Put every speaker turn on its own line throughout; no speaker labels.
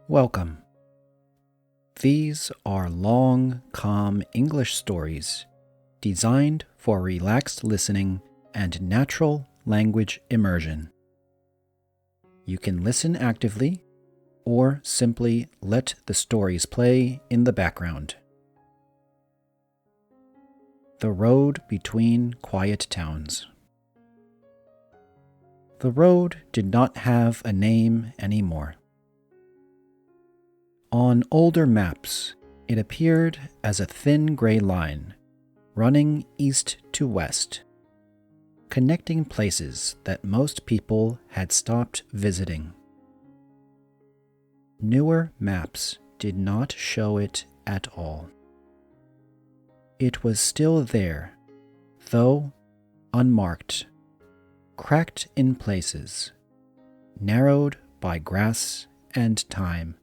Welcome. These are long, calm English stories designed for relaxed listening and natural language immersion. You can listen actively or simply let the stories play in the background. The Road Between Quiet Towns. The road did not have a name anymore. On older maps, it appeared as a thin gray line running east to west, connecting places that most people had stopped visiting. Newer maps did not show it at all. It was still there, though unmarked, cracked in places, narrowed by grass and time.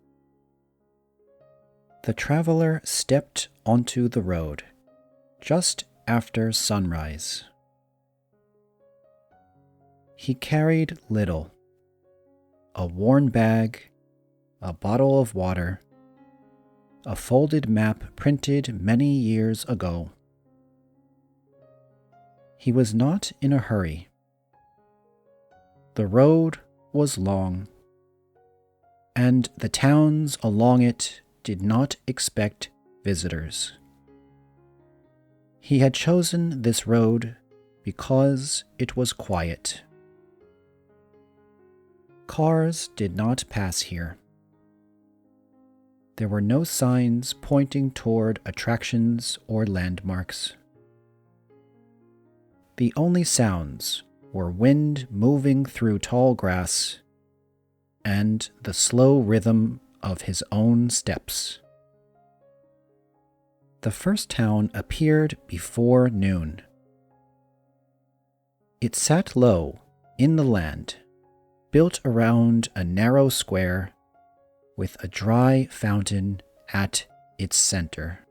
The traveler stepped onto the road just after sunrise. He carried little: a worn bag, a bottle of water, a folded map printed many years ago. He was not in a hurry. The road was long, and the towns along it did not expect visitors. He had chosen this road because it was quiet. Cars did not pass here. There were no signs pointing toward attractions or landmarks. The only sounds were wind moving through tall grass and the slow rhythm of his own steps. The first town appeared before noon. It sat low in the land, built around a narrow square with a dry fountain at its center.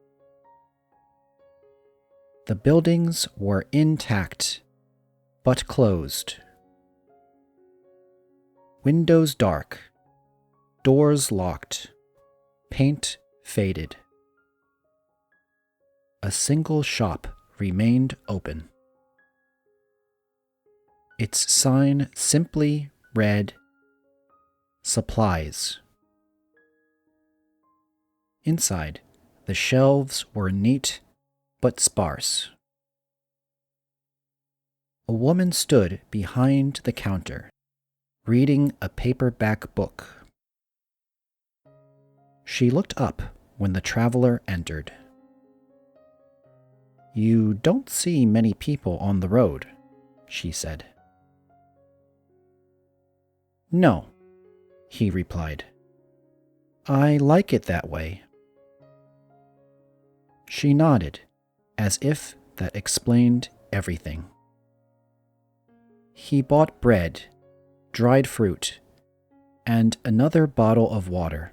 The buildings were intact, but closed. Windows dark, doors locked, paint faded. A single shop remained open. Its sign simply read, "Supplies." Inside, the shelves were neat but sparse. A woman stood behind the counter, reading a paperback book. She looked up when the traveler entered. "You don't see many people on the road," she said. "No," he replied. "I like it that way." She nodded, as if that explained everything. He bought bread, dried fruit, and another bottle of water.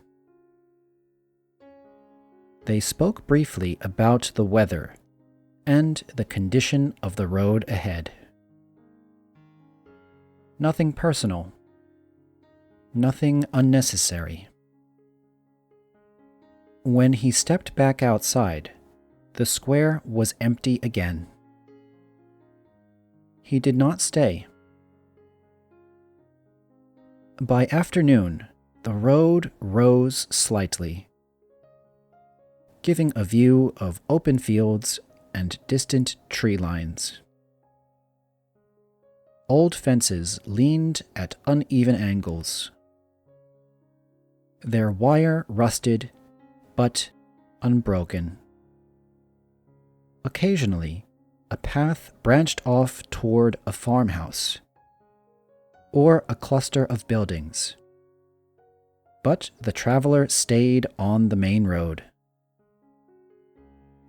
They spoke briefly about the weather and the condition of the road ahead. Nothing personal, nothing unnecessary. When he stepped back outside, the square was empty again. He did not stay. By afternoon, the road rose slightly, giving a view of open fields and distant tree lines. Old fences leaned at uneven angles. Their wire rusted, but unbroken. Occasionally, a path branched off toward a farmhouse or a cluster of buildings. But the traveler stayed on the main road.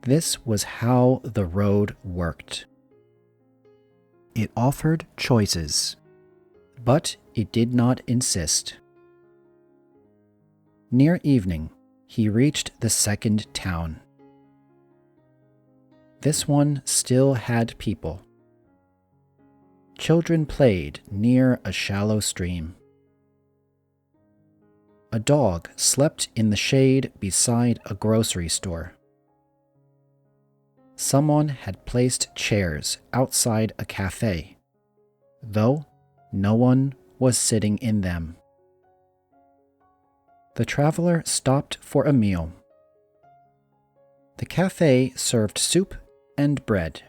This was how the road worked. It offered choices, but it did not insist. Near evening, he reached the second town. This one still had people. Children played near a shallow stream. a dog slept in the shade beside a grocery store. Someone had placed chairs outside a cafe, though no one was sitting in them. The traveler stopped for a meal. The cafe served soup and bread.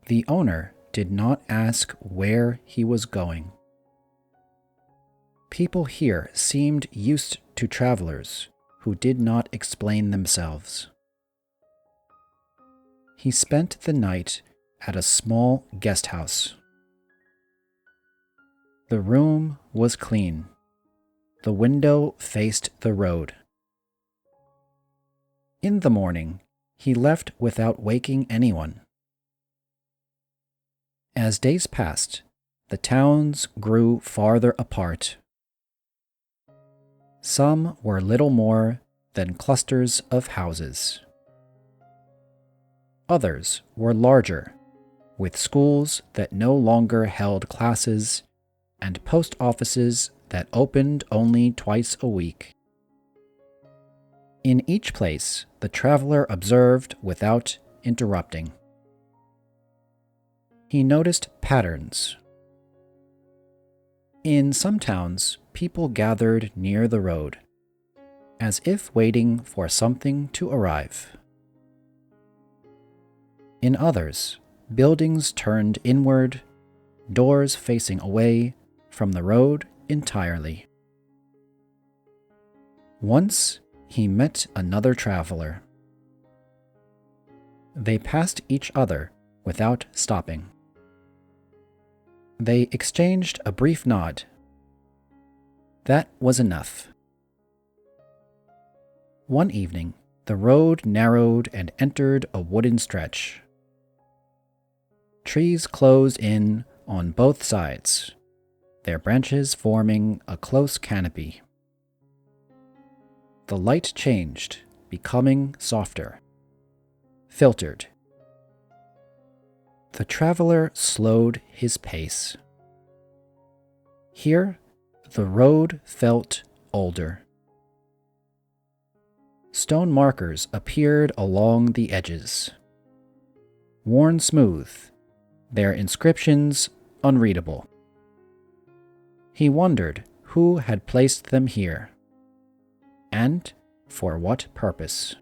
The owner did not ask where he was going. People here seemed used to travelers who did not explain themselves. He spent the night at a small guest house. The room was clean. The window faced the road. In the morning, he left without waking anyone. As days passed, the towns grew farther apart. Some were little more than clusters of houses. Others were larger, with schools that no longer held classes and post offices that opened only twice a week. In each place, the traveler observed without interrupting. He noticed patterns. In some towns, people gathered near the road, as if waiting for something to arrive. In others, buildings turned inward, doors facing away from the road entirely. Once, he met another traveler. They passed each other without stopping. They exchanged a brief nod. That was enough. One evening, the road narrowed and entered a wooden stretch. Trees closed in on both sides, their branches forming a close canopy. The light changed, becoming softer, filtered. The traveler slowed his pace. Here, the road felt older. Stone markers appeared along the edges, worn smooth, their inscriptions unreadable. He wondered who had placed them here, and for what purpose.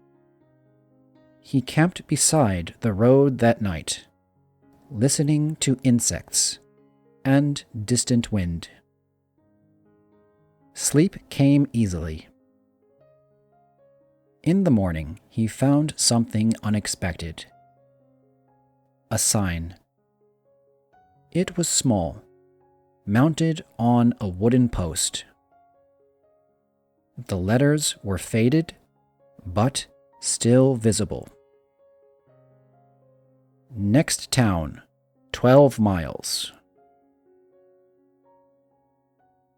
He camped beside the road that night, listening to insects and distant wind. Sleep came easily. In the morning, he found something unexpected. A sign. It was small, mounted on a wooden post. The letters were faded, but still visible. Next town, 12 miles.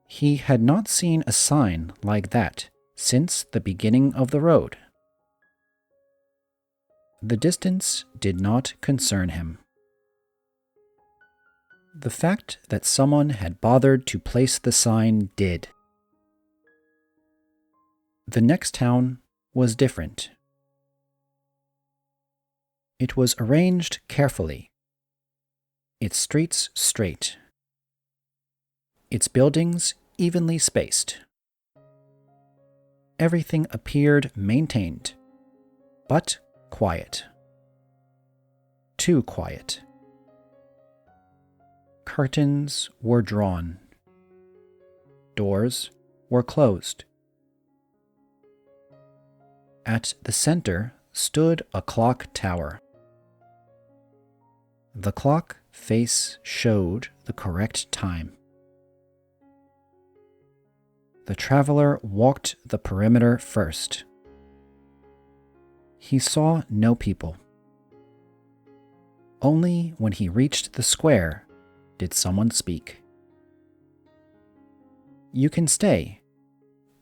He had not seen a sign like that since the beginning of the road. The distance did not concern him. The fact that someone had bothered to place the sign did. The next town was different. It was arranged carefully, its streets straight, its buildings evenly spaced. Everything appeared maintained, but quiet. Too quiet. Curtains were drawn. Doors were closed. At the center stood a clock tower. The clock face showed the correct time. The traveler walked the perimeter first. He saw no people. Only when he reached the square did someone speak. "You can stay,"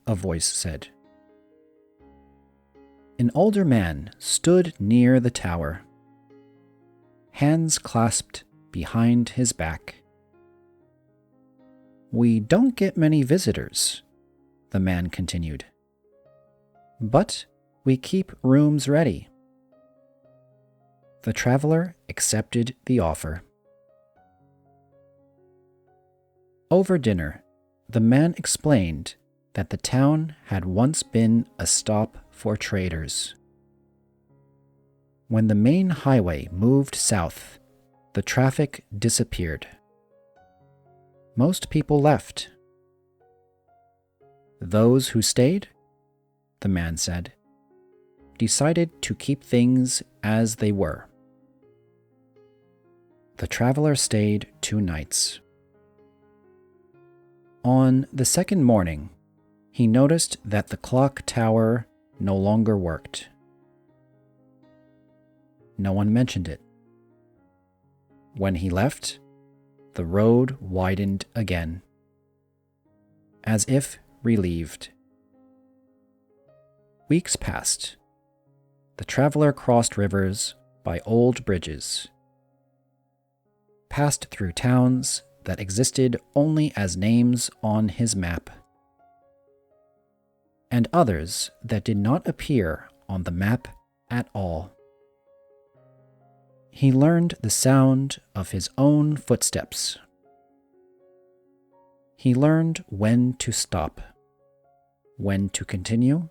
a voice said. An older man stood near the tower, hands clasped behind his back. "We don't get many visitors," the man continued. "But we keep rooms ready." The traveler accepted the offer. Over dinner, the man explained that the town had once been a stop for traders. When the main highway moved south, the traffic disappeared. Most people left. Those who stayed, the man said, decided to keep things as they were. The traveler stayed 2 nights. On the second morning, he noticed that the clock tower no longer worked. No one mentioned it. When he left, the road widened again, as if relieved. Weeks passed. The traveler crossed rivers by old bridges, passed through towns that existed only as names on his map, and others that did not appear on the map at all. He learned the sound of his own footsteps. He learned when to stop, when to continue,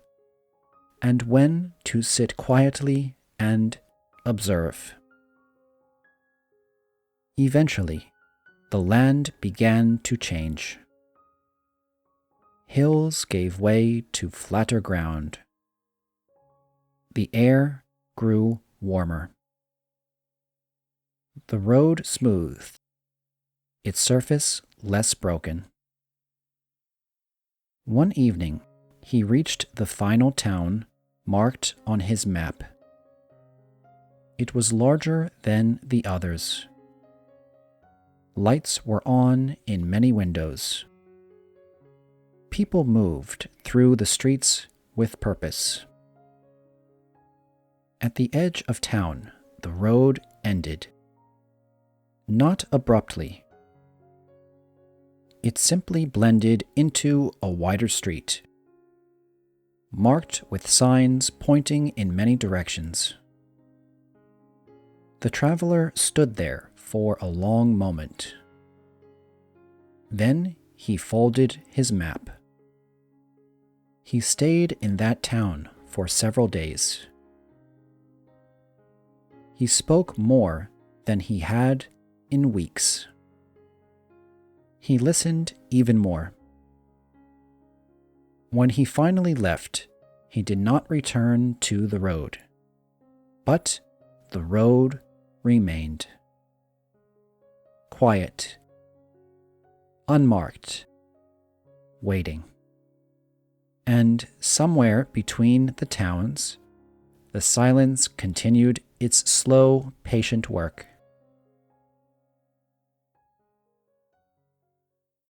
and when to sit quietly and observe. Eventually, the land began to change. Hills gave way to flatter ground. The air grew warmer. The road smoothed, its surface less broken. One evening, he reached the final town marked on his map. It was larger than the others. Lights were on in many windows. People moved through the streets with purpose. At the edge of town, the road ended. Not abruptly. It simply blended into a wider street, marked with signs pointing in many directions. The traveler stood there for a long moment. Then he folded his map. He stayed in that town for several days. He spoke more than he had in weeks. He listened even more. When he finally left, he did not return to the road, but the road remained. Quiet, unmarked, waiting. And somewhere between the towns, the silence continued its slow, patient work.